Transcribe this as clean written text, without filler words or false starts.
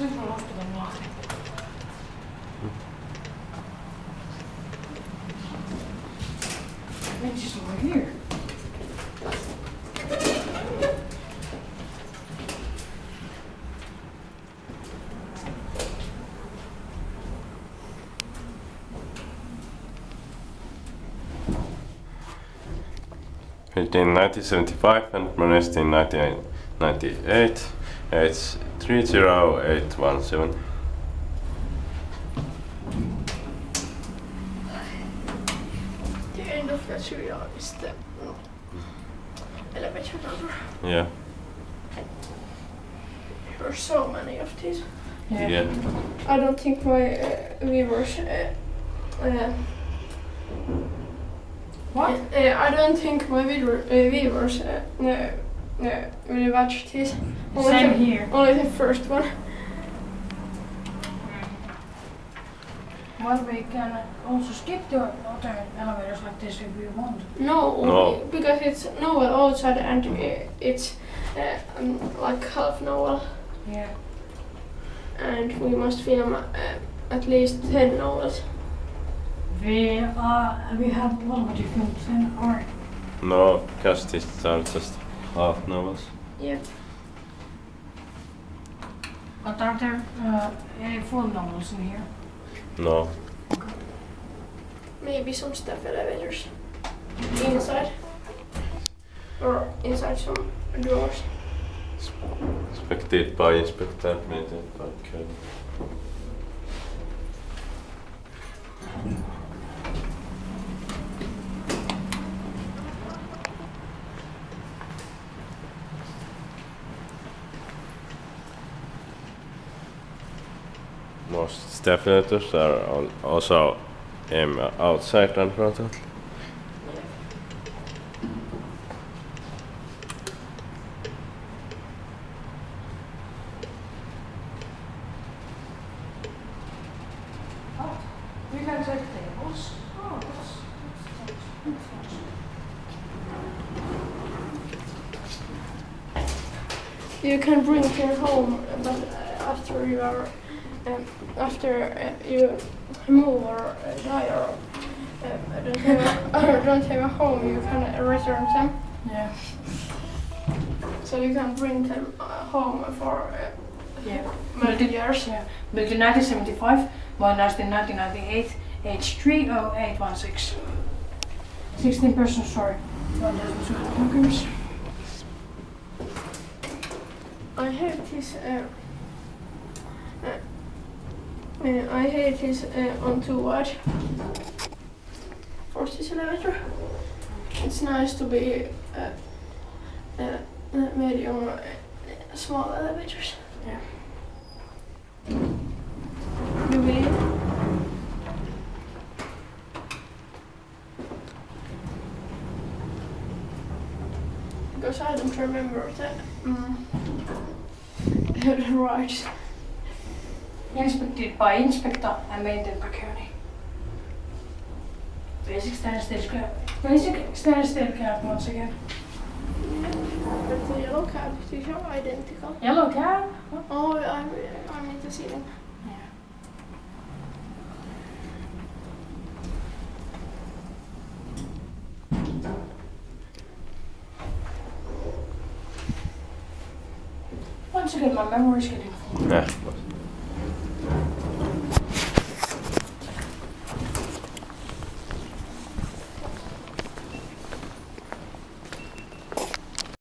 Central Hospital in Lahti. Maybe she's over here. Built in 1975 and modernized in 1998. It's 30817. The end of the serial is the elevator number. Yeah. There are so many of these. Yeah. I don't think my viewers. What? I don't think my viewers will watch this. Same here. Only the first one. Well, we can also skip the other elevators like this if we want. No, because it's novel outside and it's like half novel. Yeah. And we must film at least 10 novels. We have already filmed 10 or... No, because these are just half novels. Yeah. But are there any full novels in here? No. Maybe some staff elevators. Inside. Or inside some doors. Inspected by inspector, maintained by Kone. Most staff elevators are also outside and frontal. Oh, we can take tables. Oh, that's You can bring them home, but after you are, you move or die or don't have a home, you can return them. Yeah. So you can bring them home for Built in, years. yeah. Built in 1975, modernized in 1998, age 30816. 16 person story. 1,200 workers. I hate this on too wide for this elevator. It's nice to be medium small elevators. Yeah. You believe? Because I don't remember the rides. Inspected by inspector and maintained by Kone. Basic stainless steel cab once again. Yeah. But the yellow cab, these are identical. Yellow cab? What? Oh, I need to see them. Yeah. Once again, my memory is getting full. Yeah.